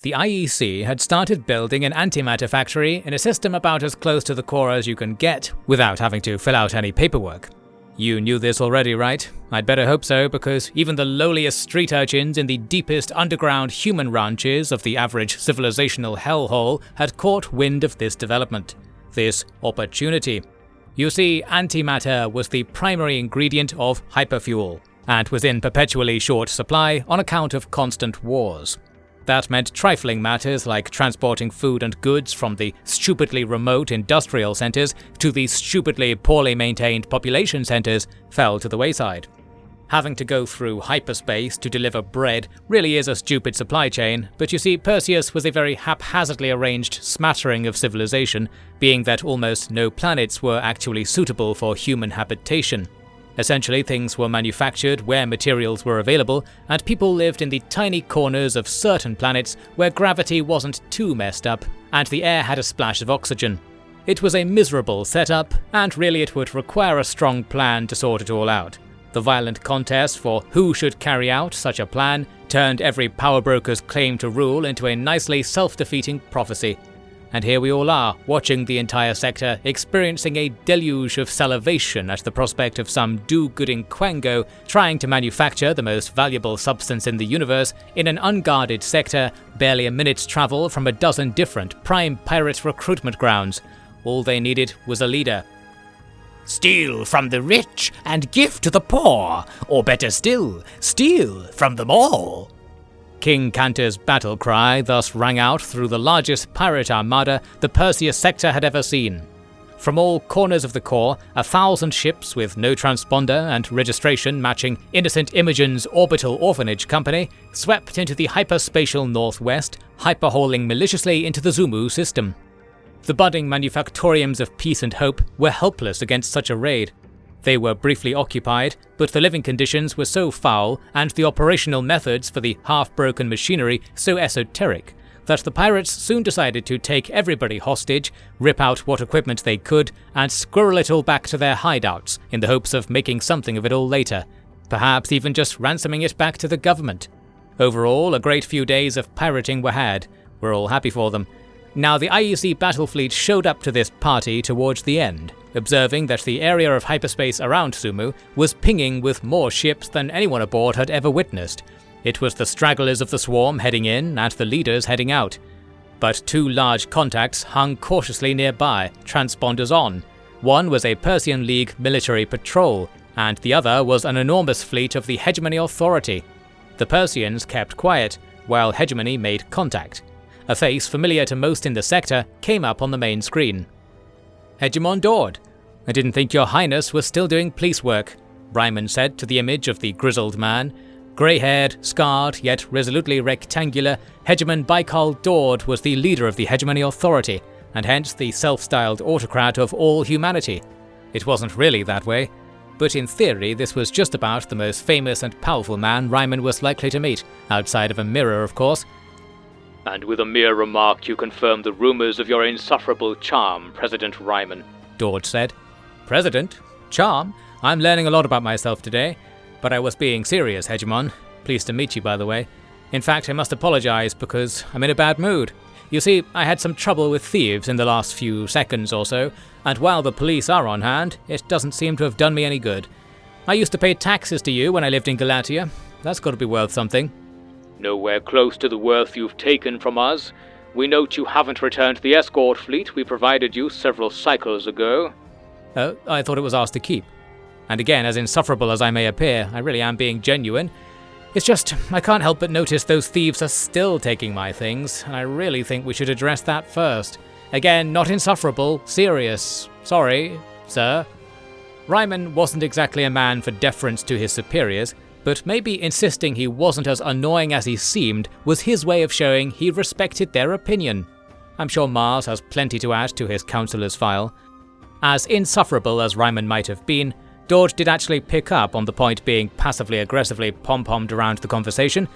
The IEC had started building an antimatter factory in a system about as close to the core as you can get without having to fill out any paperwork. You knew this already, right? I'd better hope so, because even the lowliest street urchins in the deepest underground human ranches of the average civilizational hellhole had caught wind of this development, this opportunity. You see, antimatter was the primary ingredient of hyperfuel, and was in perpetually short supply on account of constant wars. That meant trifling matters like transporting food and goods from the stupidly remote industrial centers to the stupidly poorly maintained population centers fell to the wayside. Having to go through hyperspace to deliver bread really is a stupid supply chain, but you see, Perseus was a very haphazardly arranged smattering of civilization, being that almost no planets were actually suitable for human habitation. Essentially, things were manufactured where materials were available, and people lived in the tiny corners of certain planets where gravity wasn't too messed up, and the air had a splash of oxygen. It was a miserable setup, and really it would require a strong plan to sort it all out. The violent contest for who should carry out such a plan turned every power broker's claim to rule into a nicely self-defeating prophecy. And here we all are, watching the entire sector experiencing a deluge of salivation at the prospect of some do-gooding quango trying to manufacture the most valuable substance in the universe in an unguarded sector barely a minute's travel from a dozen different prime pirate recruitment grounds. All they needed was a leader. Steal from the rich and give to the poor, or better still, steal from them all. King Cantor's battle cry thus rang out through the largest pirate armada the Perseus sector had ever seen. From all corners of the core, 1,000 ships with no transponder and registration matching Innocent Imogen's orbital orphanage company swept into the hyperspatial northwest, hyperhauling maliciously into the Zumu system. The budding manufactoriums of peace and hope were helpless against such a raid. They were briefly occupied, but the living conditions were so foul and the operational methods for the half-broken machinery so esoteric that the pirates soon decided to take everybody hostage, rip out what equipment they could, and squirrel it all back to their hideouts in the hopes of making something of it all later, perhaps even just ransoming it back to the government. Overall, a great few days of pirating were had. We're all happy for them. Now, the IEC battle fleet showed up to this party towards the end, observing that the area of hyperspace around Sumu was pinging with more ships than anyone aboard had ever witnessed. It was the stragglers of the swarm heading in and the leaders heading out. But two large contacts hung cautiously nearby, transponders on. One was a Persian League military patrol, and the other was an enormous fleet of the Hegemony Authority. The Persians kept quiet, while Hegemony made contact. A face familiar to most in the sector came up on the main screen. "Hegemon Dord, I didn't think your highness was still doing police work," Ryman said to the image of the grizzled man. Grey-haired, scarred, yet resolutely rectangular, Hegemon Baikal Dord was the leader of the Hegemony Authority, and hence the self-styled autocrat of all humanity. It wasn't really that way, but in theory this was just about the most famous and powerful man Ryman was likely to meet, outside of a mirror of course. "And with a mere remark you confirm the rumors of your insufferable charm, President Ryman," Dord said. "President? Charm? I'm learning a lot about myself today. But I was being serious, Hegemon. Pleased to meet you, by the way. In fact, I must apologize because I'm in a bad mood. You see, I had some trouble with thieves in the last few seconds or so, and while the police are on hand, it doesn't seem to have done me any good. I used to pay taxes to you when I lived in Galatia. That's got to be worth something." "Nowhere close to the worth you've taken from us. We note you haven't returned the escort fleet we provided you several cycles ago." "Oh, I thought it was ours to keep. And again, as insufferable as I may appear, I really am being genuine. It's just, I can't help but notice those thieves are still taking my things, and I really think we should address that first. Again, not insufferable, serious. Sorry, sir." Ryman wasn't exactly a man for deference to his superiors, but maybe insisting he wasn't as annoying as he seemed was his way of showing he respected their opinion. I'm sure Mars has plenty to add to his counselor's file. As insufferable as Ryman might have been, Dord did actually pick up on the point being passively-aggressively pom-pommed around the conversation.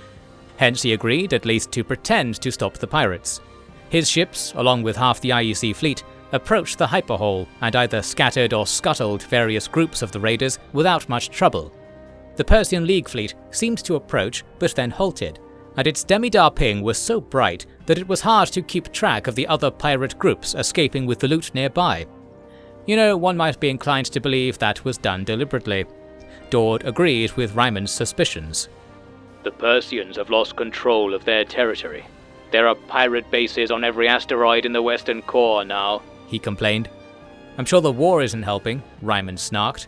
Hence he agreed, at least to pretend to stop the pirates. His ships, along with half the IEC fleet, approached the hyperhole and either scattered or scuttled various groups of the raiders without much trouble. The Persian League fleet seemed to approach, but then halted, and its demidar ping was so bright that it was hard to keep track of the other pirate groups escaping with the loot nearby. You know, one might be inclined to believe that was done deliberately. Dord agreed with Ryman's suspicions. The Persians have lost control of their territory. There are pirate bases on every asteroid in the western core now, he complained. I'm sure the war isn't helping, Ryman snarked.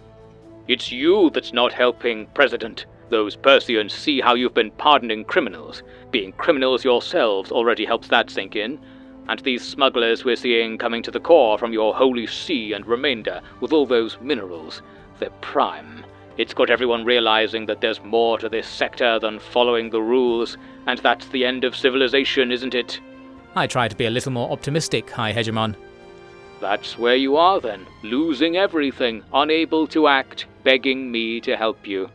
It's you that's not helping, President. Those Persians see how you've been pardoning criminals. Being criminals yourselves already helps that sink in. And these smugglers we're seeing coming to the core from your holy sea and remainder with all those minerals, they're prime. It's got everyone realizing that there's more to this sector than following the rules, and that's the end of civilization, isn't it? I try to be a little more optimistic, High Hegemon. That's where you are then, losing everything, unable to act, begging me to help you.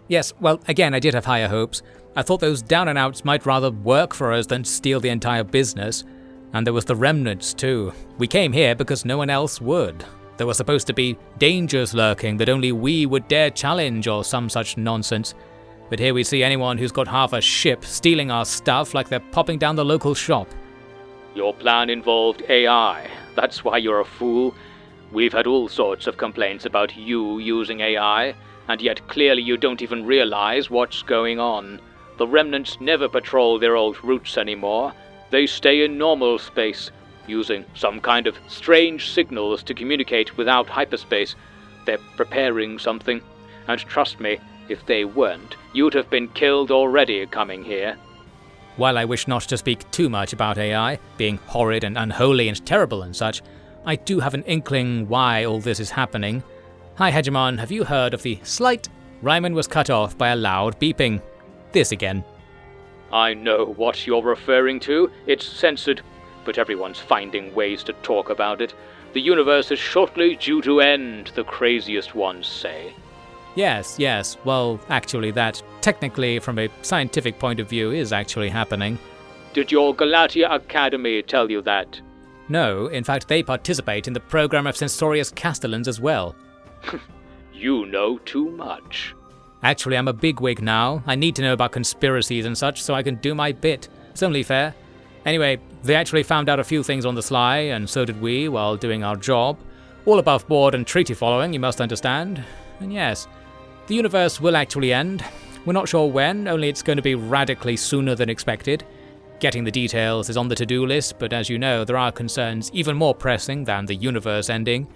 Yes, well, again, I did have higher hopes. I thought those down-and-outs might rather work for us than steal the entire business. And there was the remnants too. We came here because no one else would. There were supposed to be dangers lurking that only we would dare challenge or some such nonsense. But here we see anyone who's got half a ship stealing our stuff like they're popping down the local shop. Your plan involved AI. That's why you're a fool. We've had all sorts of complaints about you using AI, and yet clearly you don't even realize what's going on. The remnants never patrol their old routes anymore. They stay in normal space, using some kind of strange signals to communicate without hyperspace. They're preparing something, and trust me, if they weren't, you'd have been killed already coming here. While I wish not to speak too much about AI, being horrid and unholy and terrible and such, I do have an inkling why all this is happening. High Hegemon, have you heard of the slight... Ryman was cut off by a loud beeping. This again. I know what you're referring to. It's censored, but everyone's finding ways to talk about it. The universe is shortly due to end, the craziest ones say. Yes. Well, actually that, technically from a scientific point of view, is actually happening. Did your Galatia Academy tell you that? No, in fact they participate in the program of censorious Castellans as well. You know too much. Actually, I'm a bigwig now. I need to know about conspiracies and such so I can do my bit. It's only fair. Anyway, they actually found out a few things on the sly, and so did we while doing our job. All above board and treaty following, you must understand. And yes, the universe will actually end. We're not sure when, only it's going to be radically sooner than expected. Getting the details is on the to-do list, but as you know, there are concerns even more pressing than the universe ending.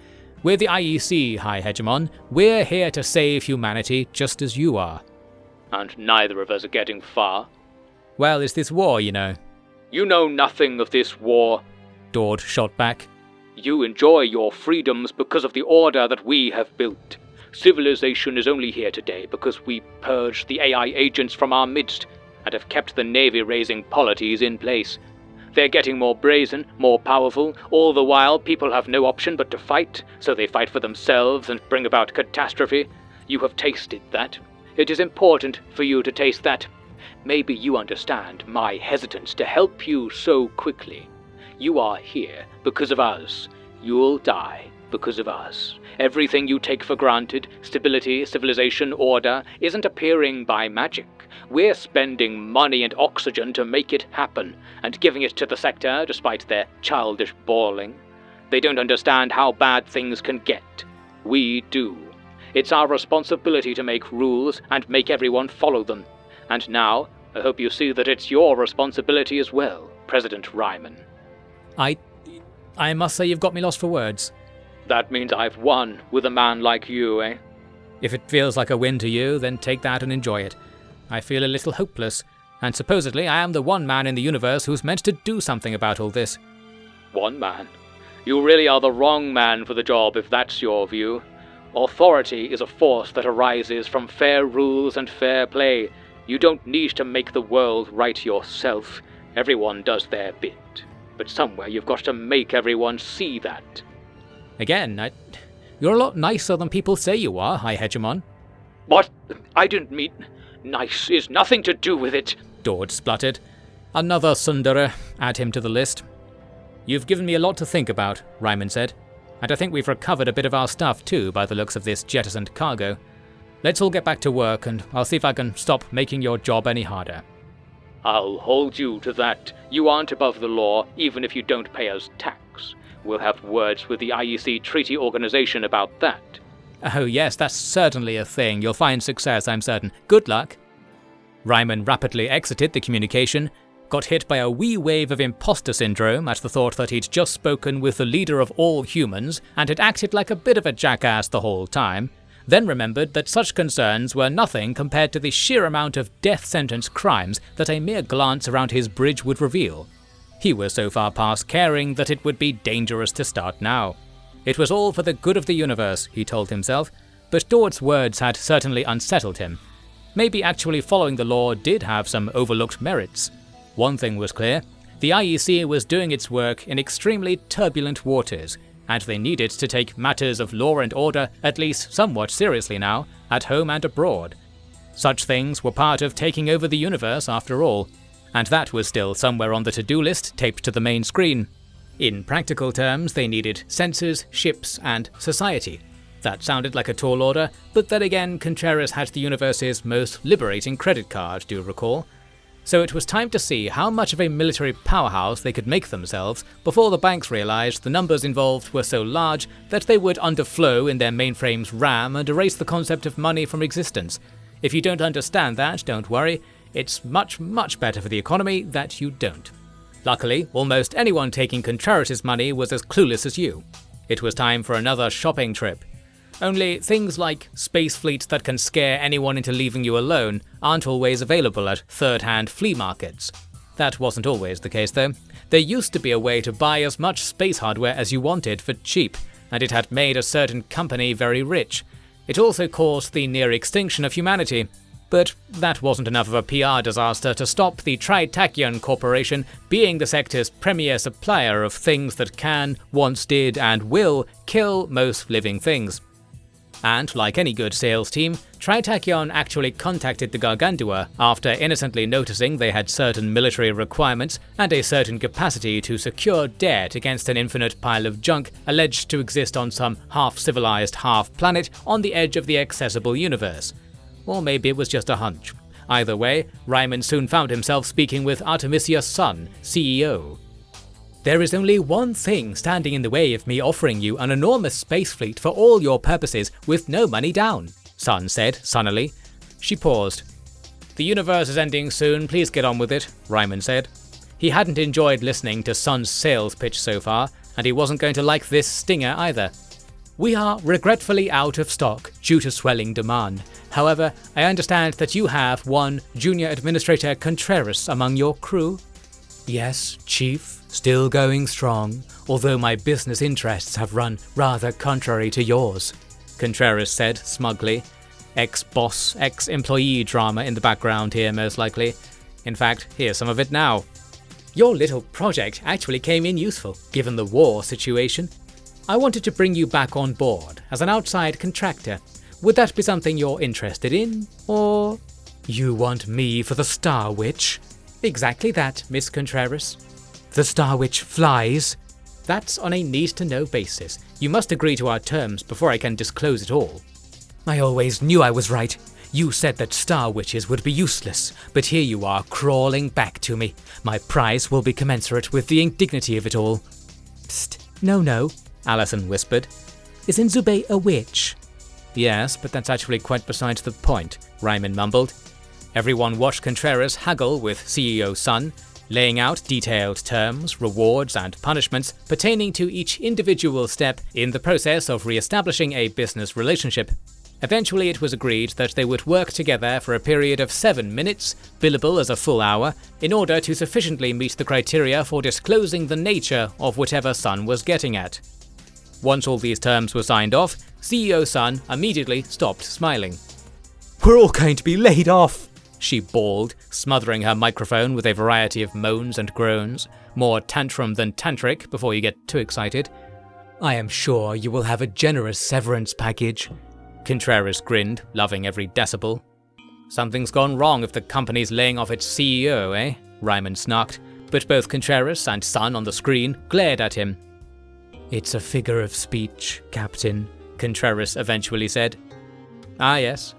We're the IEC, High Hegemon. We're here to save humanity just as you are. And neither of us are getting far. Well, it's this war, you know. You know nothing of this war, Dord shot back. You enjoy your freedoms because of the order that we have built. Civilization is only here today because we purged the AI agents from our midst and have kept the navy-raising polities in place. They're getting more brazen, more powerful, all the while people have no option but to fight, so they fight for themselves and bring about catastrophe. You have tasted that. It is important for you to taste that. Maybe you understand my hesitance to help you so quickly. You are here because of us. You'll die because of us. Everything you take for granted, stability, civilization, order, isn't appearing by magic. We're spending money and oxygen to make it happen, and giving it to the sector despite their childish bawling. They don't understand how bad things can get. We do. It's our responsibility to make rules and make everyone follow them. And now, I hope you see that it's your responsibility as well, President Ryman. I must say you've got me lost for words. That means I've won with a man like you, eh? If it feels like a win to you, then take that and enjoy it. I feel a little hopeless, and supposedly I am the one man in the universe who's meant to do something about all this. One man? You really are the wrong man for the job if that's your view. Authority is a force that arises from fair rules and fair play. You don't need to make the world right yourself. Everyone does their bit. But somewhere you've got to make everyone see that. Again, you're a lot nicer than people say you are, High Hegemon. What? I didn't mean... Nice is nothing to do with it, Dord spluttered. Another Sundara, add him to the list. You've given me a lot to think about, Ryman said. And I think we've recovered a bit of our stuff too by the looks of this jettisoned cargo. Let's all get back to work and I'll see if I can stop making your job any harder. I'll hold you to that. You aren't above the law, even if you don't pay us tax. We'll have words with the IEC Treaty Organization about that. Oh yes, that's certainly a thing. You'll find success, I'm certain. Good luck. Ryman rapidly exited the communication, got hit by a wee wave of imposter syndrome at the thought that he'd just spoken with the leader of all humans and had acted like a bit of a jackass the whole time, then remembered that such concerns were nothing compared to the sheer amount of death sentence crimes that a mere glance around his bridge would reveal. He was so far past caring that it would be dangerous to start now. It was all for the good of the universe, he told himself, but Dordt's words had certainly unsettled him. Maybe actually following the law did have some overlooked merits. One thing was clear, the IEC was doing its work in extremely turbulent waters, and they needed to take matters of law and order at least somewhat seriously now, at home and abroad. Such things were part of taking over the universe after all, and that was still somewhere on the to-do list taped to the main screen. In practical terms, they needed sensors, ships, and society. That sounded like a tall order, but then again, Contreras had the universe's most liberating credit card, do you recall? So it was time to see how much of a military powerhouse they could make themselves before the banks realized the numbers involved were so large that they would underflow in their mainframe's RAM and erase the concept of money from existence. If you don't understand that, don't worry, it's much, much better for the economy that you don't. Luckily, almost anyone taking Contreras' money was as clueless as you. It was time for another shopping trip. Only things like space fleet that can scare anyone into leaving you alone aren't always available at third-hand flea markets. That wasn't always the case though. There used to be a way to buy as much space hardware as you wanted for cheap, and it had made a certain company very rich. It also caused the near extinction of humanity. But that wasn't enough of a PR disaster to stop the Tri Tachyon Corporation being the sector's premier supplier of things that can, once did, and will kill most living things. And like any good sales team, Tri Tachyon actually contacted the Gargantua after innocently noticing they had certain military requirements and a certain capacity to secure debt against an infinite pile of junk alleged to exist on some half-civilized half-planet on the edge of the accessible universe. Or maybe it was just a hunch. Either way, Ryman soon found himself speaking with Artemisia Sun, CEO. There is only one thing standing in the way of me offering you an enormous space fleet for all your purposes with no money down, Sun said sunnily. She paused. The universe is ending soon, please get on with it, Ryman said. He hadn't enjoyed listening to Sun's sales pitch so far, and he wasn't going to like this stinger either. We are regretfully out of stock due to swelling demand. However, I understand that you have one Junior Administrator Contreras among your crew? Yes, Chief. Still going strong, although my business interests have run rather contrary to yours, Contreras said smugly. Ex-boss, ex-employee drama in the background here most likely. In fact, here's some of it now. Your little project actually came in useful, given the war situation. I wanted to bring you back on board as an outside contractor. Would that be something you're interested in, or... You want me for the Star Witch? Exactly that, Miss Contreras. The Star Witch flies? That's on a need-to-know basis. You must agree to our terms before I can disclose it all. I always knew I was right. You said that Star Witches would be useless, but here you are crawling back to me. My price will be commensurate with the indignity of it all. Psst, no, Allison whispered. Isn't Zubei a witch? Yes, but that's actually quite besides the point, Ryman mumbled. Everyone watched Contreras haggle with CEO Sun, laying out detailed terms, rewards, and punishments pertaining to each individual step in the process of re-establishing a business relationship. Eventually it was agreed that they would work together for a period of 7 minutes, billable as a full hour, in order to sufficiently meet the criteria for disclosing the nature of whatever Sun was getting at. Once all these terms were signed off, CEO Sun immediately stopped smiling. We're all going to be laid off, she bawled, smothering her microphone with a variety of moans and groans, more tantrum than tantric before you get too excited. I am sure you will have a generous severance package. Contreras grinned, loving every decibel. Something's gone wrong if the company's laying off its CEO, eh? Ryman snarked, but both Contreras and Sun on the screen glared at him. It's a figure of speech, Captain, Contreras eventually said. Ah yes.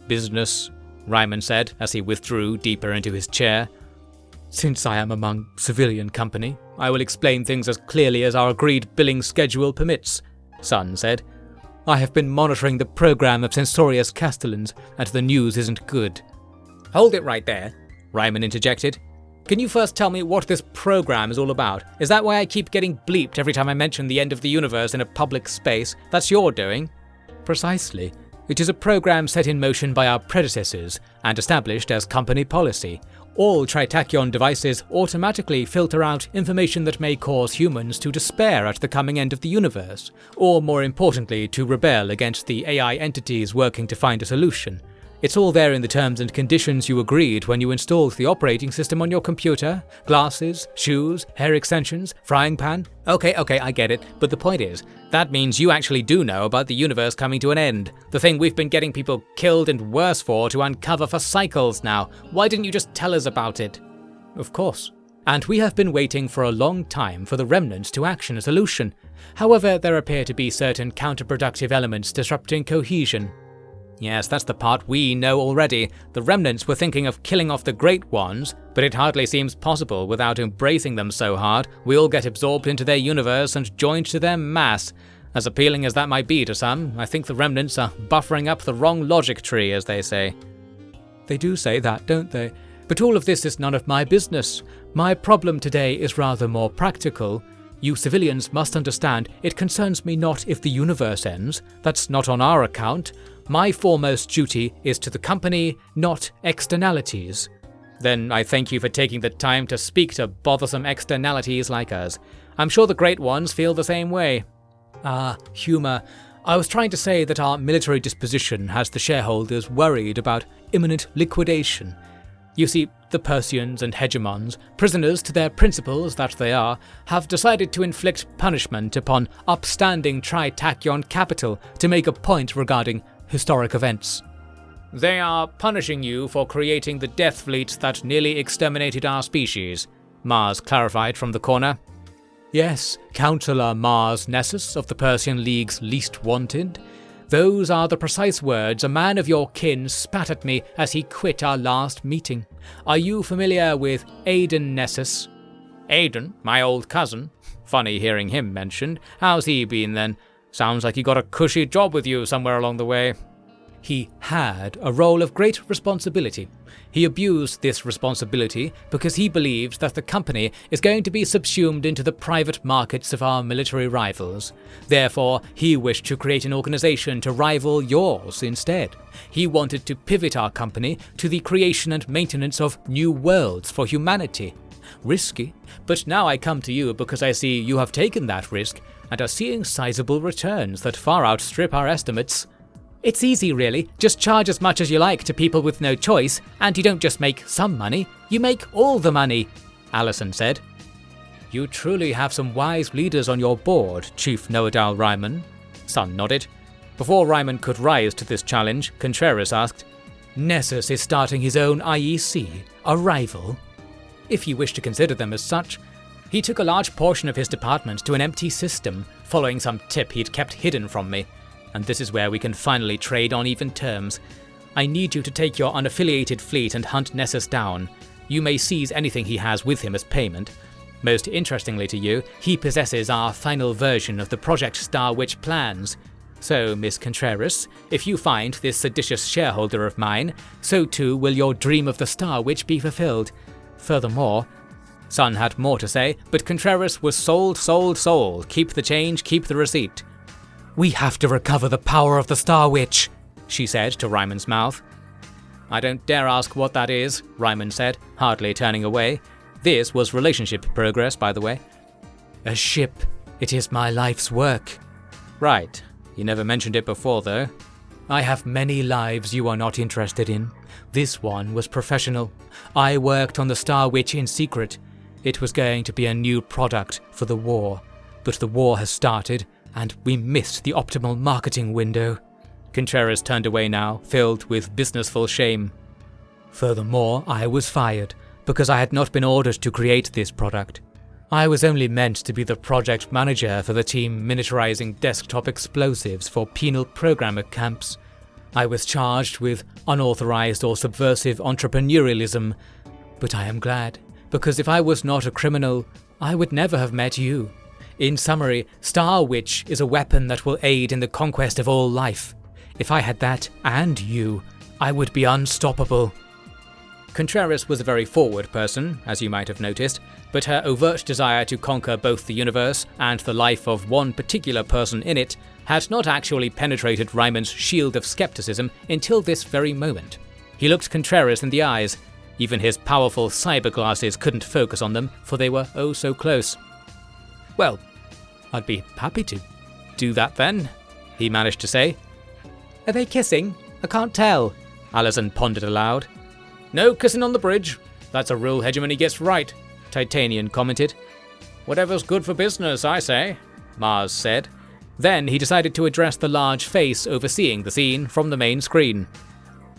Business, Ryman said as he withdrew deeper into his chair. Since I am among civilian company, I will explain things as clearly as our agreed billing schedule permits, Sun said. I have been monitoring the program of Censorious Castellans, and the news isn't good. Hold it right there, Ryman interjected. Can you first tell me what this program is all about? Is that why I keep getting bleeped every time I mention the end of the universe in a public space? That's your doing? Precisely. It is a program set in motion by our predecessors and established as company policy. All Tri Tachyon devices automatically filter out information that may cause humans to despair at the coming end of the universe, or more importantly, to rebel against the AI entities working to find a solution. It's all there in the terms and conditions you agreed when you installed the operating system on your computer. Glasses, shoes, hair extensions, frying pan. Okay, I get it, but the point is, that means you actually do know about the universe coming to an end. The thing we've been getting people killed and worse for to uncover for cycles now. Why didn't you just tell us about it? Of course. And we have been waiting for a long time for the remnants to action a solution. However, there appear to be certain counterproductive elements disrupting cohesion. Yes, that's the part we know already. The remnants were thinking of killing off the Great Ones, but it hardly seems possible without embracing them so hard. We all get absorbed into their universe and joined to their mass. As appealing as that might be to some, I think the remnants are buffering up the wrong logic tree, as they say. They do say that, don't they? But all of this is none of my business. My problem today is rather more practical. You civilians must understand, it concerns me not if the universe ends. That's not on our account. My foremost duty is to the company, not externalities. Then I thank you for taking the time to speak to bothersome externalities like us. I'm sure the Great Ones feel the same way. Humor. I was trying to say that our military disposition has the shareholders worried about imminent liquidation. You see, the Persians and hegemons, prisoners to their principles that they are, have decided to inflict punishment upon upstanding Tri Tachyon capital to make a point regarding historic events. They are punishing you for creating the death fleet that nearly exterminated our species, Mars clarified from the corner. Yes, Councillor Mars Nessus of the Persian League's Least Wanted. Those are the precise words a man of your kin spat at me as he quit our last meeting. Are you familiar with Aiden Nessus? Aiden, my old cousin. Funny hearing him mentioned. How's he been then? Sounds like he got a cushy job with you somewhere along the way. He had a role of great responsibility. He abused this responsibility because he believes that the company is going to be subsumed into the private markets of our military rivals. Therefore, he wished to create an organization to rival yours instead. He wanted to pivot our company to the creation and maintenance of new worlds for humanity. Risky, but now I come to you because I see you have taken that risk and are seeing sizable returns that far outstrip our estimates. It's easy really, just charge as much as you like to people with no choice, and you don't just make some money, you make all the money, Allison said. You truly have some wise leaders on your board, Chief Noadal Ryman. Sun nodded. Before Ryman could rise to this challenge, Contreras asked, Nessus is starting his own IEC, a rival? If you wish to consider them as such. He took a large portion of his department to an empty system, following some tip he'd kept hidden from me. And this is where we can finally trade on even terms. I need you to take your unaffiliated fleet and hunt Nessus down. You may seize anything he has with him as payment. Most interestingly to you, he possesses our final version of the Project Star Witch plans. So, Miss Contreras, if you find this seditious shareholder of mine, so too will your dream of the Star Witch be fulfilled. Furthermore, Sun had more to say, but Contreras was sold. Keep the change, keep the receipt. We have to recover the power of the Star Witch, she said to Ryman's mouth. I don't dare ask what that is, Ryman said, hardly turning away. This was relationship progress, by the way. A ship. It is my life's work. Right. You never mentioned it before, though. I have many lives you are not interested in. This one was professional. I worked on the Star Witch in secret. It was going to be a new product for the war. But the war has started, and we missed the optimal marketing window. Contreras turned away now, filled with businessful shame. Furthermore, I was fired, because I had not been ordered to create this product. I was only meant to be the project manager for the team miniaturizing desktop explosives for penal programmer camps. I was charged with unauthorized or subversive entrepreneurialism, but I am glad. because if I was not a criminal, I would never have met you. In summary, Star Witch is a weapon that will aid in the conquest of all life. If I had that and you, I would be unstoppable." Contreras was a very forward person, as you might have noticed, but her overt desire to conquer both the universe and the life of one particular person in it had not actually penetrated Ryman's shield of skepticism until this very moment. He looked Contreras in the eyes. Even his powerful cyber glasses couldn't focus on them, for they were oh so close. "Well, I'd be happy to do that then," he managed to say. "Are they kissing? I can't tell," Allison pondered aloud. "No kissing on the bridge. That's a rule Hegemony gets right," Titanian commented. "Whatever's good for business, I say," Mars said. Then he decided to address the large face overseeing the scene from the main screen.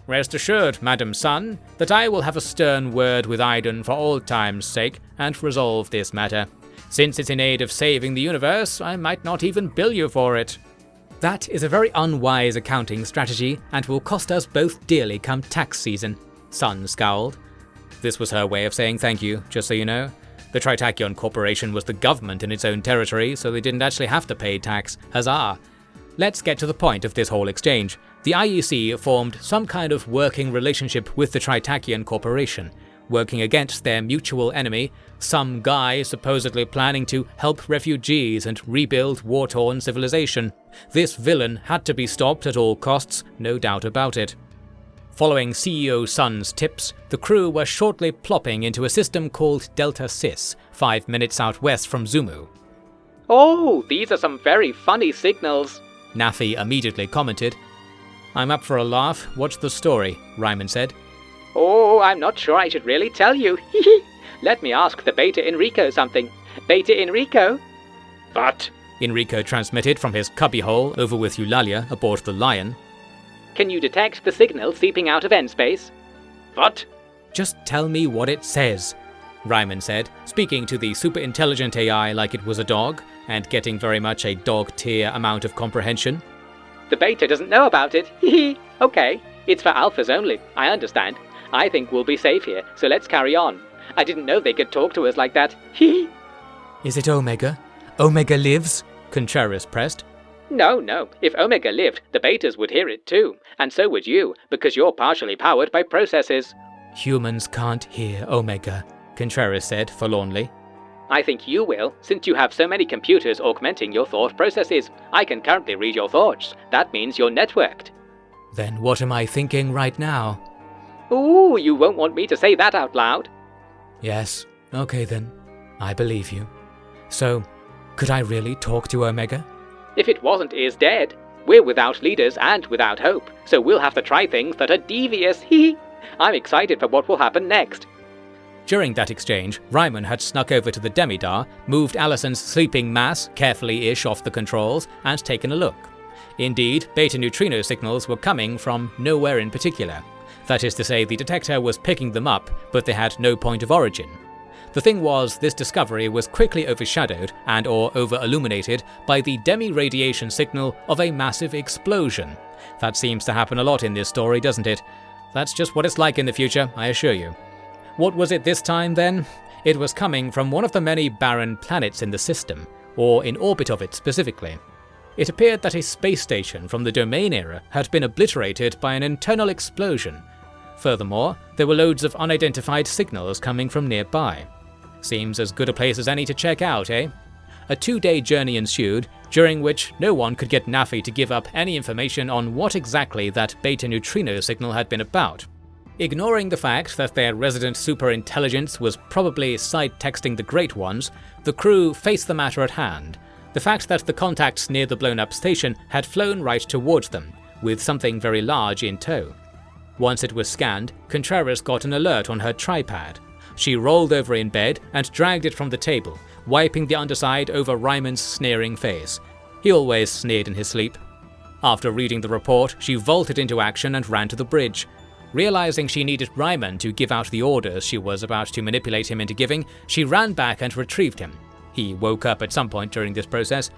"Rest assured, Madam Sun, that I will have a stern word with Iden for all time's sake and resolve this matter. Since it's in aid of saving the universe, I might not even bill you for it." "That is a very unwise accounting strategy and will cost us both dearly come tax season," Sun scowled. This was her way of saying thank you, just so you know. The Tri Tachyon Corporation was the government in its own territory, so they didn't actually have to pay tax. Huzzah! Let's get to the point of this whole exchange. The IEC formed some kind of working relationship with the Tri Tachyon Corporation, working against their mutual enemy, some guy supposedly planning to help refugees and rebuild war-torn civilization. This villain had to be stopped at all costs, no doubt about it. Following CEO Sun's tips, the crew were shortly plopping into a system called Delta Sis, 5 minutes southwest from Zumu. "Oh, these are some very funny signals," Nafi immediately commented. "I'm up for a laugh. What's the story?" Ryman said. "Oh, I'm not sure I should really tell you. Let me ask the Beta Enrico something. Beta Enrico?" "What?" Enrico transmitted from his cubbyhole over with Eulalia aboard the Lion. "Can you detect the signal seeping out of N-space?" "What?" "Just tell me what it says," Ryman said, speaking to the super-intelligent AI like it was a dog, and getting very much a dog-tier amount of comprehension. "The Beta doesn't know about it. Okay, it's for alphas only, I understand. I think we'll be safe here, so let's carry on. I didn't know they could talk to us like that. "Is it Omega? Omega lives?" Contreras pressed. No. If Omega lived, the Betas would hear it too. And so would you, because you're partially powered by processes." "Humans can't hear Omega," Contreras said forlornly. "I think you will, since you have so many computers augmenting your thought processes. I can currently read your thoughts. That means you're networked." "Then what am I thinking right now?" "Ooh, you won't want me to say that out loud." "Yes, okay then. I believe you. So, could I really talk to Omega?" "If it wasn't is dead. We're without leaders and without hope, so we'll have to try things that are devious. I'm excited for what will happen next." During that exchange, Ryman had snuck over to the Demidar, moved Allison's sleeping mass carefully-ish off the controls, and taken a look. Indeed, beta neutrino signals were coming from nowhere in particular. That is to say, the detector was picking them up, but they had no point of origin. The thing was, this discovery was quickly overshadowed and/or over-illuminated by the demi-radiation signal of a massive explosion. That seems to happen a lot in this story, doesn't it? That's just what it's like in the future, I assure you. What was it this time, then? It was coming from one of the many barren planets in the system, or in orbit of it specifically. It appeared that a space station from the Domain era had been obliterated by an internal explosion. Furthermore, there were loads of unidentified signals coming from nearby. Seems as good a place as any to check out, eh? A 2-day journey ensued, during which no one could get Nafi to give up any information on what exactly that beta neutrino signal had been about. Ignoring the fact that their resident superintelligence was probably side-texting the Great Ones, the crew faced the matter at hand. The fact that the contacts near the blown-up station had flown right towards them, with something very large in tow. Once it was scanned, Contreras got an alert on her tripad. She rolled over in bed and dragged it from the table, wiping the underside over Ryman's sneering face. He always sneered in his sleep. After reading the report, she vaulted into action and ran to the bridge. Realizing she needed Ryman to give out the orders she was about to manipulate him into giving, she ran back and retrieved him. He woke up at some point during this process.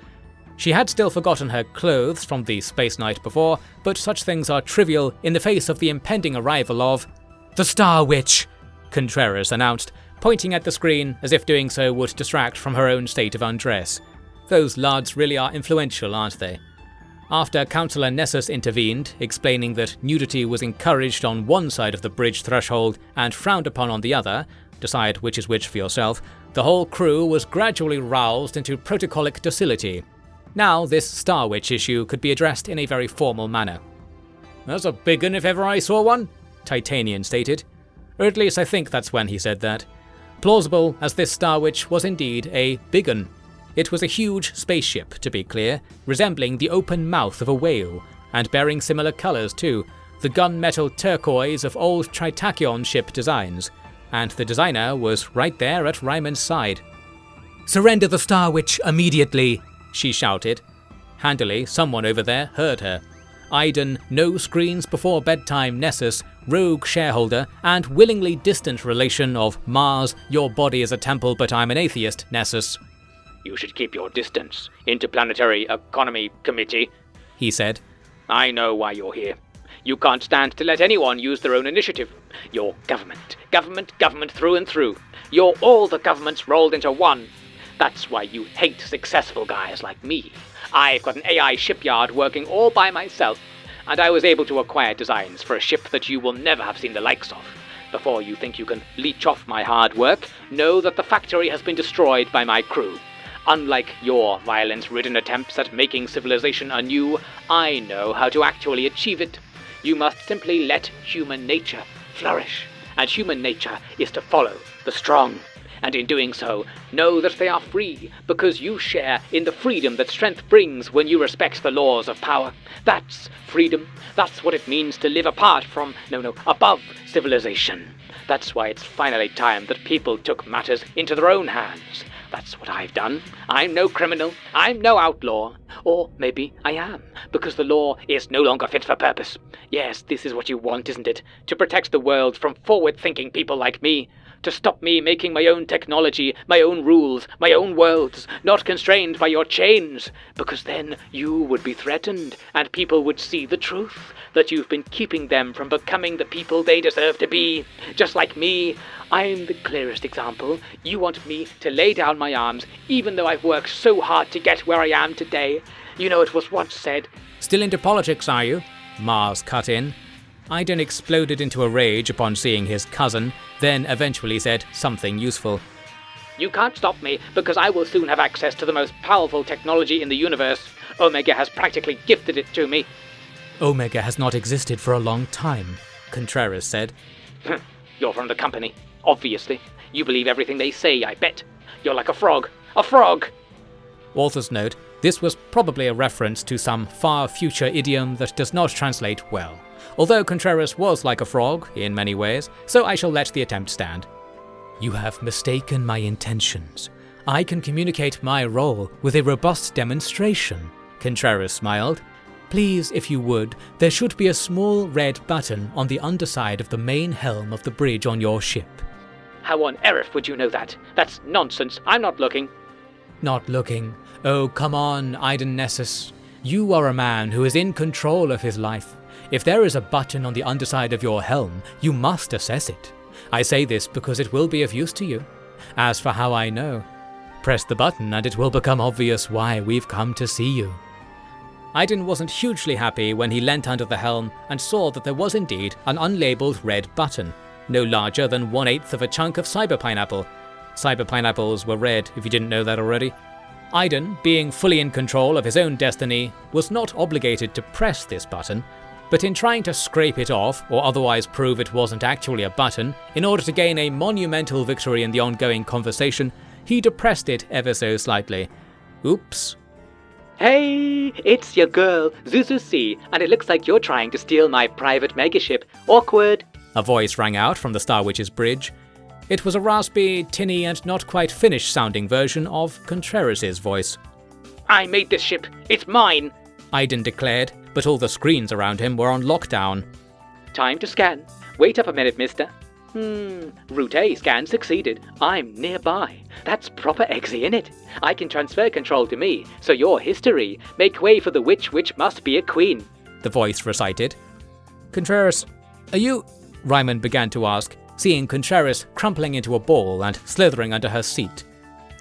She had still forgotten her clothes from the space night before, but such things are trivial in the face of the impending arrival of the Star Witch, Contreras announced, pointing at the screen as if doing so would distract from her own state of undress. Those lads really are influential, aren't they? After Councillor Nessus intervened, explaining that nudity was encouraged on one side of the bridge threshold and frowned upon on the other, decide which is which for yourself, the whole crew was gradually roused into protocolic docility. Now this Star Witch issue could be addressed in a very formal manner. "That's a big un if ever I saw one," Titanian stated. Or at least I think that's when he said that. Plausible, as this Star Witch was indeed a big un. It was a huge spaceship, to be clear, resembling the open mouth of a whale, and bearing similar colours too, the gunmetal turquoise of old Tri Tachyon ship designs, and the designer was right there at Ryman's side. "Surrender the Star Witch immediately!" she shouted. Handily, someone over there heard her. Iden, no screens before bedtime Nessus, rogue shareholder, and willingly distant relation of Mars, your body is a temple but I'm an atheist, Nessus. "You should keep your distance, Interplanetary Economy Committee," he said. "I know why you're here. You can't stand to let anyone use their own initiative. You're government. Government through and through. You're all the governments rolled into one. That's why you hate successful guys like me. I've got an AI shipyard working all by myself, and I was able to acquire designs for a ship that you will never have seen the likes of. Before you think you can leech off my hard work, know that the factory has been destroyed by my crew. Unlike your violence-ridden attempts at making civilization anew, I know how to actually achieve it. You must simply let human nature flourish, and human nature is to follow the strong. And in doing so, know that they are free, because you share in the freedom that strength brings when you respect the laws of power. That's freedom. That's what it means to live apart from, above civilization. That's why it's finally time that people took matters into their own hands. That's what I've done. I'm no criminal. I'm no outlaw. Or maybe I am, because the law is no longer fit for purpose. Yes, this is what you want, isn't it? To protect the world from forward-thinking people like me. To stop me making my own technology, my own rules, my own worlds, not constrained by your chains. Because then you would be threatened, and people would see the truth, that you've been keeping them from becoming the people they deserve to be. Just like me. I'm the clearest example. You want me to lay down my arms, even though I've worked so hard to get where I am today. You know, it was once said, "Still into politics, are you?" Mars cut in. Iden exploded into a rage upon seeing his cousin, then eventually said something useful. "You can't stop me, because I will soon have access to the most powerful technology in the universe. Omega has practically gifted it to me." "Omega has not existed for a long time," Contreras said. "You're from the company, obviously. You believe everything they say, I bet. You're like a frog. A frog!" Author's note, this was probably a reference to some far future idiom that does not translate well. Although Contreras was like a frog in many ways, so I shall let the attempt stand. "You have mistaken my intentions. I can communicate my role with a robust demonstration," Contreras smiled. "Please, if you would, there should be a small red button on the underside of the main helm of the bridge on your ship." "How on earth would you know that? That's nonsense. I'm not looking." "Not looking? Oh, come on, Iden Nessus. You are a man who is in control of his life. If there is a button on the underside of your helm, you must assess it. I say this because it will be of use to you. As for how I know, press the button and it will become obvious why we've come to see you." Iden wasn't hugely happy when he leant under the helm and saw that there was indeed an unlabeled red button, no larger than 1/8 of a chunk of cyber pineapple. Cyber pineapples were red, if you didn't know that already. Iden, being fully in control of his own destiny, was not obligated to press this button, but in trying to scrape it off or otherwise prove it wasn't actually a button, in order to gain a monumental victory in the ongoing conversation, he depressed it ever so slightly. Oops. "Hey, it's your girl, Zuzu C, and it looks like you're trying to steal my private megaship. Awkward." A voice rang out from the Star Witch's bridge. It was a raspy, tinny and not quite finished sounding version of Contreras' voice. "I made this ship. It's mine," Iden declared, but all the screens around him were on lockdown. "Time to scan. Wait up a minute, mister. Route A scan succeeded. I'm nearby. That's proper Eggsy, innit? I can transfer control to me, so your history. Make way for the witch which must be a queen," the voice recited. "Contreras, are you..." Ryman began to ask, seeing Contreras crumpling into a ball and slithering under her seat.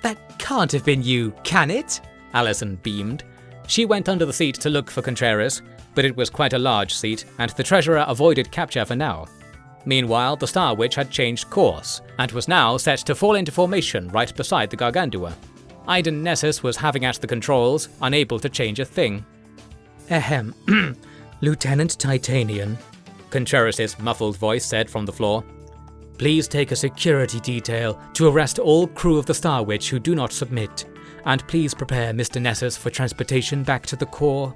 That can't have been you, can it? Allison beamed. She went under the seat to look for Contreras, but it was quite a large seat, and the treasurer avoided capture for now. Meanwhile, the Star Witch had changed course, and was now set to fall into formation right beside the Gargandua. Iden Nessus was having at the controls, unable to change a thing. Ahem. Lieutenant Titanian, Contreras' muffled voice said from the floor. Please take a security detail to arrest all crew of the Star Witch who do not submit, and please prepare Mr. Nessus for transportation back to the core.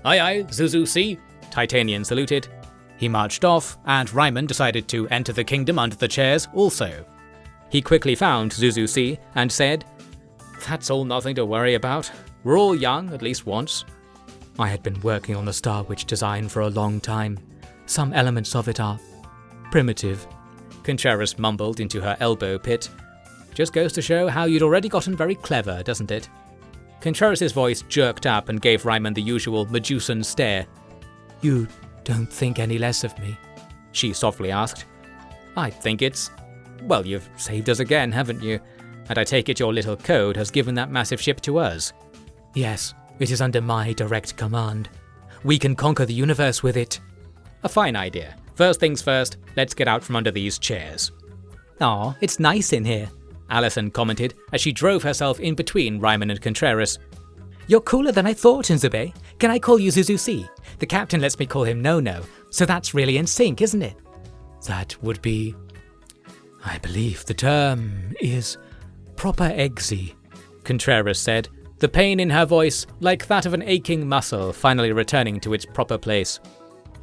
Aye aye, Zuzu C, Titanian saluted. He marched off, and Ryman decided to enter the kingdom under the chairs also. He quickly found Zuzu C and said, "That's all nothing to worry about. We're all young, at least once." I had been working on the Star Witch design for a long time. Some elements of it are primitive, Contreras mumbled into her elbow pit. Just goes to show how you'd already gotten very clever, doesn't it? Contreras' voice jerked up and gave Ryman the usual Medusan stare. You don't think any less of me? She softly asked. I think it's... Well, you've saved us again, haven't you? And I take it your little code has given that massive ship to us. Yes, it is under my direct command. We can conquer the universe with it. A fine idea. First things first, let's get out from under these chairs. Aw, it's nice in here, Allison commented as she drove herself in between Ryman and Contreras. You're cooler than I thought, Inzube. Can I call you Zuzu C? The captain lets me call him No-No, so that's really in sync, isn't it? That would be... I believe the term is proper eggsy, Contreras said, the pain in her voice like that of an aching muscle finally returning to its proper place.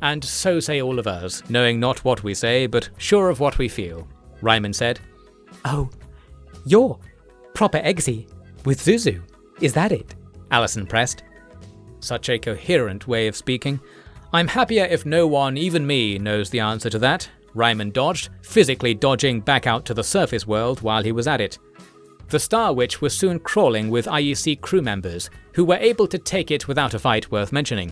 And so say all of us, knowing not what we say, but sure of what we feel, Ryman said. Oh, you're proper eggsy with Zuzu, is that it? Allison pressed. Such a coherent way of speaking. I'm happier if no one, even me, knows the answer to that, Ryman dodged, physically dodging back out to the surface world while he was at it. The Star Witch was soon crawling with IEC crew members, who were able to take it without a fight worth mentioning.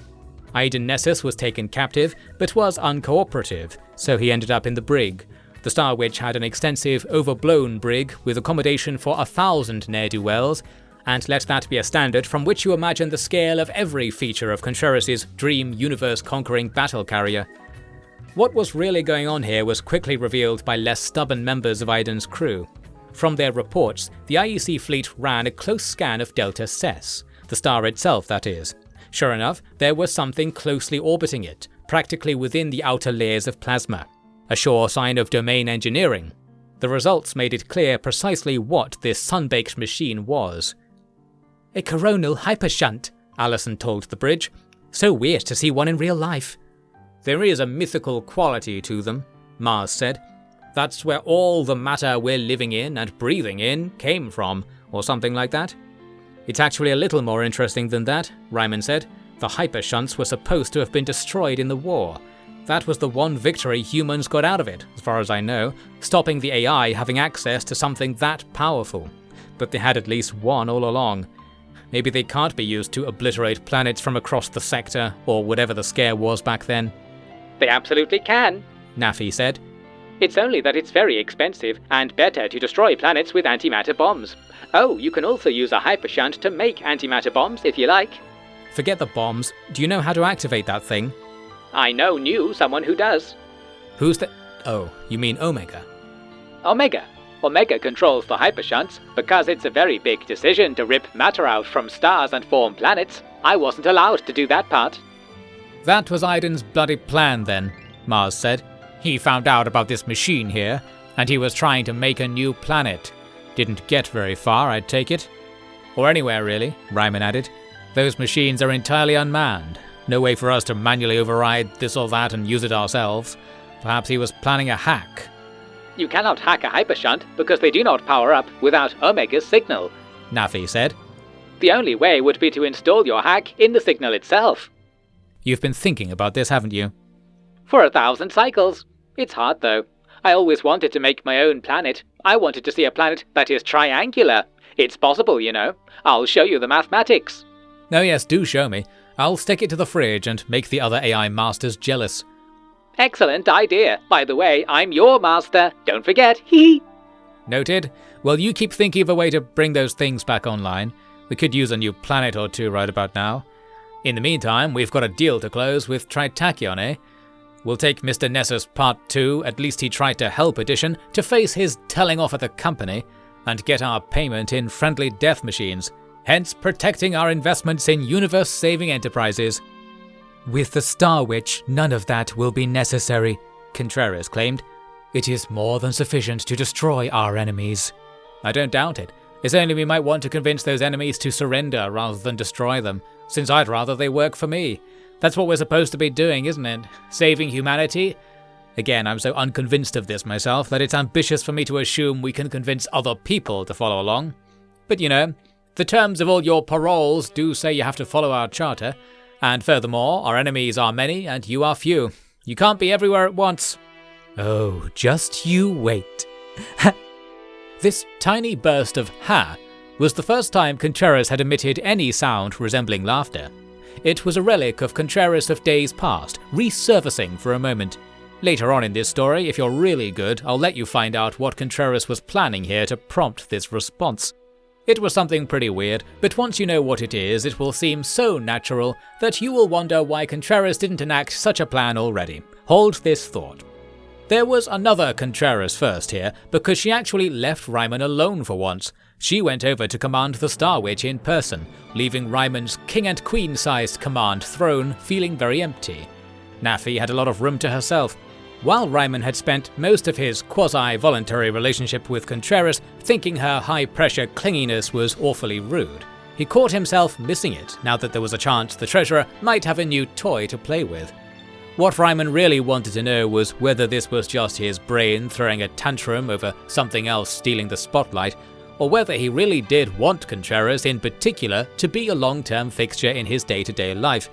Iden Nessus was taken captive, but was uncooperative, so he ended up in the brig. The Star Witch had an extensive, overblown brig with accommodation for 1,000 ne'er-do-wells, and let that be a standard from which you imagine the scale of every feature of Contreras' dream universe-conquering battle carrier. What was really going on here was quickly revealed by less stubborn members of Iden's crew. From their reports, the IEC fleet ran a close scan of Delta Cess, the star itself that is. Sure enough, there was something closely orbiting it, practically within the outer layers of plasma. A sure sign of domain engineering. The results made it clear precisely what this sun-baked machine was. A coronal hypershunt, Allison told the bridge. So weird to see one in real life. There is a mythical quality to them, Mars said. That's where all the matter we're living in and breathing in came from, or something like that. It's actually a little more interesting than that, Ryman said. The hypershunts were supposed to have been destroyed in the war. That was the one victory humans got out of it, as far as I know, stopping the AI having access to something that powerful. But they had at least one all along. Maybe they can't be used to obliterate planets from across the sector, or whatever the scare was back then. They absolutely can, Nafi said. It's only that it's very expensive and better to destroy planets with antimatter bombs. Oh, you can also use a hypershunt to make antimatter bombs if you like. Forget the bombs. Do you know how to activate that thing? I knew someone who does. Who's the... Oh, you mean Omega? Omega. Omega controls the hypershunts because it's a very big decision to rip matter out from stars and form planets. I wasn't allowed to do that part. That was Iden's bloody plan then, Mars said. He found out about this machine here, and he was trying to make a new planet. Didn't get very far, I'd take it. Or anywhere, really, Ryman added. Those machines are entirely unmanned. No way for us to manually override this or that and use it ourselves. Perhaps he was planning a hack. You cannot hack a hypershunt because they do not power up without Omega's signal, Nafi said. The only way would be to install your hack in the signal itself. You've been thinking about this, haven't you? For 1,000 cycles. It's hard, though. I always wanted to make my own planet. I wanted to see a planet that is triangular. It's possible, you know. I'll show you the mathematics. Oh yes, do show me. I'll stick it to the fridge and make the other AI masters jealous. Excellent idea. By the way, I'm your master. Don't forget. Hee. Noted. Well, you keep thinking of a way to bring those things back online. We could use a new planet or two right about now. In the meantime, we've got a deal to close with Tri Tachyon, eh? We'll take Mr. Nessus Part 2, at least he tried to help edition, to face his telling off at the company, and get our payment in friendly death machines, hence protecting our investments in universe-saving enterprises. With the Star Witch, none of that will be necessary, Contreras claimed. It is more than sufficient to destroy our enemies. I don't doubt it. It's only we might want to convince those enemies to surrender rather than destroy them, since I'd rather they work for me. That's what we're supposed to be doing, isn't it? Saving humanity? Again, I'm so unconvinced of this myself that it's ambitious for me to assume we can convince other people to follow along. But you know, the terms of all your paroles do say you have to follow our charter, and furthermore, our enemies are many and you are few. You can't be everywhere at once. Oh, just you wait. This tiny burst of ha was the first time Contreras had emitted any sound resembling laughter. It was a relic of Contreras of days past, resurfacing for a moment. Later on in this story, if you're really good, I'll let you find out what Contreras was planning here to prompt this response. It was something pretty weird, but once you know what it is, it will seem so natural that you will wonder why Contreras didn't enact such a plan already. Hold this thought. There was another Contreras first here, because she actually left Ryman alone for once. She went over to command the Star Witch in person, leaving Ryman's king and queen-sized command throne feeling very empty. Nafi had a lot of room to herself. While Ryman had spent most of his quasi-voluntary relationship with Contreras thinking her high-pressure clinginess was awfully rude, he caught himself missing it now that there was a chance the treasurer might have a new toy to play with. What Ryman really wanted to know was whether this was just his brain throwing a tantrum over something else stealing the spotlight, or whether he really did want Contreras in particular to be a long-term fixture in his day-to-day life.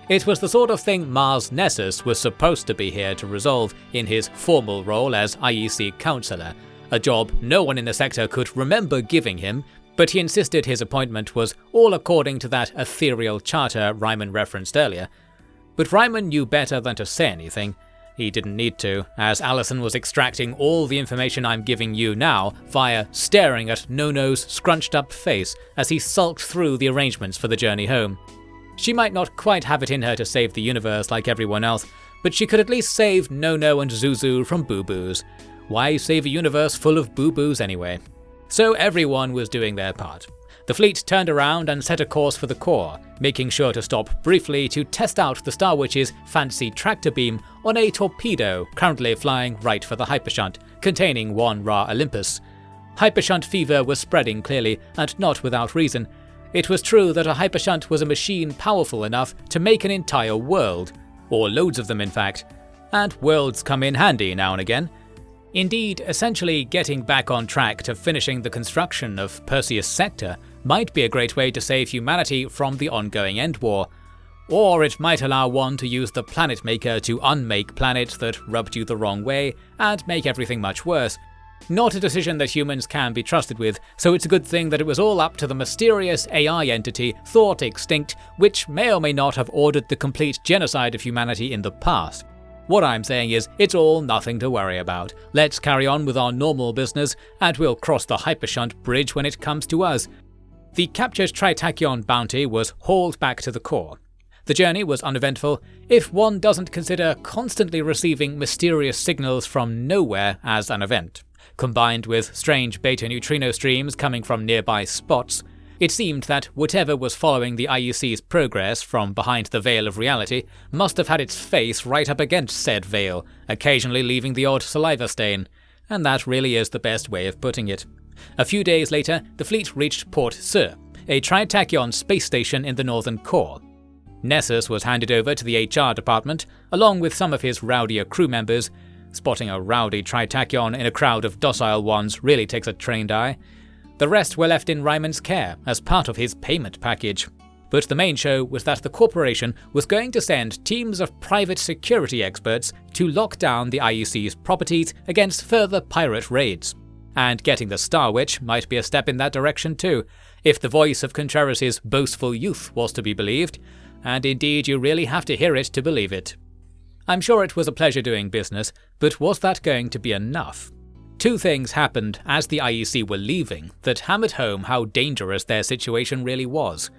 It was the sort of thing Mars Nessus was supposed to be here to resolve in his formal role as IEC Councillor, a job no one in the sector could remember giving him, but he insisted his appointment was all according to that ethereal charter Ryman referenced earlier. But Ryman knew better than to say anything. He didn't need to, as Allison was extracting all the information I'm giving you now via staring at Nono's scrunched up face as he sulked through the arrangements for the journey home. She might not quite have it in her to save the universe like everyone else, but she could at least save Nono and Zuzu from boo-boos. Why save a universe full of boo-boos anyway? So everyone was doing their part. The fleet turned around and set a course for the core, making sure to stop briefly to test out the Star Witch's fancy tractor beam on a torpedo currently flying right for the hypershunt, containing one Ra Olympus. Hypershunt fever was spreading clearly, and not without reason. It was true that a hypershunt was a machine powerful enough to make an entire world, or loads of them in fact, and worlds come in handy now and again. Indeed, essentially getting back on track to finishing the construction of Perseus Sector might be a great way to save humanity from the ongoing End War. Or it might allow one to use the Planet Maker to unmake planets that rubbed you the wrong way and make everything much worse. Not a decision that humans can be trusted with, so it's a good thing that it was all up to the mysterious AI entity thought extinct, which may or may not have ordered the complete genocide of humanity in the past. What I'm saying is, it's all nothing to worry about. Let's carry on with our normal business, and we'll cross the hypershunt bridge when it comes to us. The captured Tri Tachyon bounty was hauled back to the core. The journey was uneventful, if one doesn't consider constantly receiving mysterious signals from nowhere as an event. Combined with strange beta neutrino streams coming from nearby spots, it seemed that whatever was following the IEC's progress from behind the veil of reality must have had its face right up against said veil, occasionally leaving the odd saliva stain, and that really is the best way of putting it. A few days later, the fleet reached Port Sur, a Tri Tachyon space station in the northern core. Nessus was handed over to the HR department, along with some of his rowdier crew members. Spotting a rowdy Tri Tachyon in a crowd of docile ones really takes a trained eye. The rest were left in Ryman's care as part of his payment package. But the main show was that the corporation was going to send teams of private security experts to lock down the IEC's properties against further pirate raids. And getting the Star Witch might be a step in that direction too, if the voice of Contreras' boastful youth was to be believed, and indeed you really have to hear it to believe it. I'm sure it was a pleasure doing business, but was that going to be enough? Two things happened as the IEC were leaving that hammered home how dangerous their situation really was.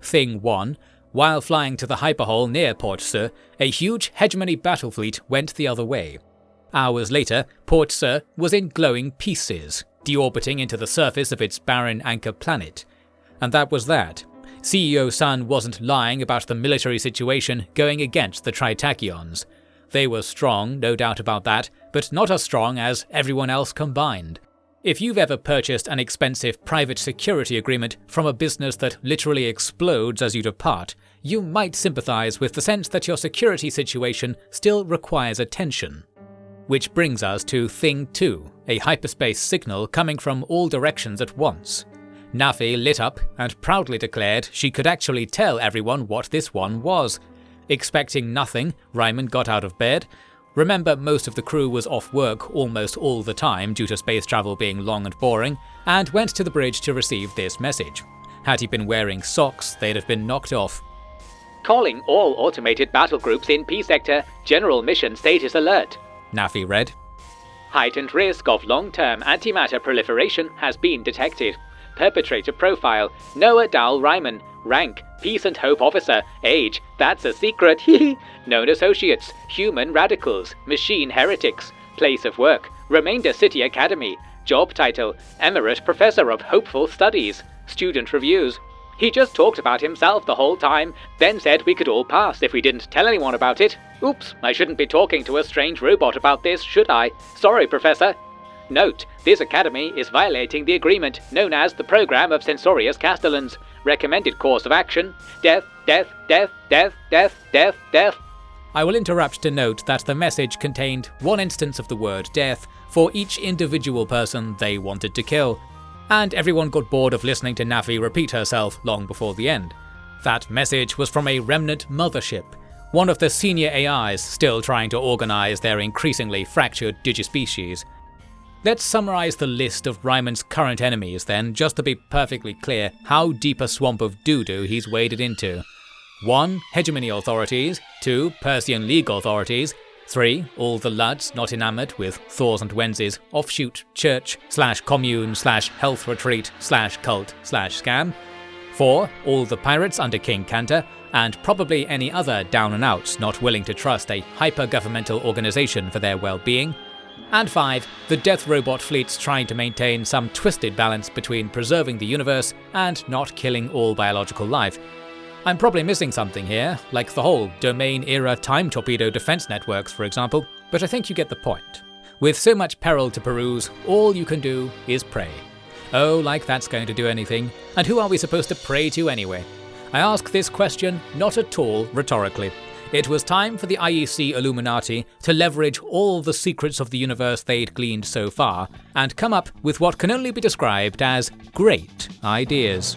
Thing 1, while flying to the hyperhull near Port Sur, a huge hegemony battle fleet went the other way. Hours later, Port Sur was in glowing pieces, deorbiting into the surface of its barren anchor planet. And that was that. CEO Sun wasn't lying about the military situation going against the Tri Tachyons. They were strong, no doubt about that, but not as strong as everyone else combined. If you've ever purchased an expensive private security agreement from a business that literally explodes as you depart, you might sympathize with the sense that your security situation still requires attention. Which brings us to Thing 2, a hyperspace signal coming from all directions at once. Nafi lit up and proudly declared she could actually tell everyone what this one was. Expecting nothing, Ryman got out of bed. Remember, most of the crew was off work almost all the time due to space travel being long and boring, and went to the bridge to receive this message. Had he been wearing socks, they'd have been knocked off. Calling all automated battle groups in P Sector, General Mission Status Alert. Nafi read. Heightened risk of long-term antimatter proliferation has been detected. Perpetrator profile, Noah Dal Ryman. Rank, Peace and Hope Officer. Age, that's a secret. Known associates, Human Radicals, Machine Heretics. Place of work, Remainder City Academy. Job title, Emerite Professor of Hopeful Studies. Student reviews. He just talked about himself the whole time, then said we could all pass if we didn't tell anyone about it. Oops, I shouldn't be talking to a strange robot about this, should I? Sorry, Professor. Note, this academy is violating the agreement known as the Program of Censorious Castellans. Recommended course of action, death, death, death, death, death, death, death. I will interrupt to note that the message contained one instance of the word death for each individual person they wanted to kill, and everyone got bored of listening to Nafi repeat herself long before the end. That message was from a remnant mothership, one of the senior AIs still trying to organize their increasingly fractured digispecies. Let's summarize the list of Ryman's current enemies then, just to be perfectly clear how deep a swamp of doo-doo he's waded into. 1. Hegemony authorities. 2. Persian League authorities. 3. All the Luds not enamored with Thors and Wenz's offshoot church/commune/health retreat/cult/scam. 4. All the pirates under King Kanta, and probably any other down-and-outs not willing to trust a hyper-governmental organization for their well-being. And 5. The death robot fleets trying to maintain some twisted balance between preserving the universe and not killing all biological life. I'm probably missing something here, like the whole domain-era time torpedo defense networks, for example, but I think you get the point. With so much peril to peruse, all you can do is pray. Oh, like that's going to do anything. And who are we supposed to pray to anyway? I ask this question not at all rhetorically. It was time for the IEC Illuminati to leverage all the secrets of the universe they'd gleaned so far, and come up with what can only be described as great ideas.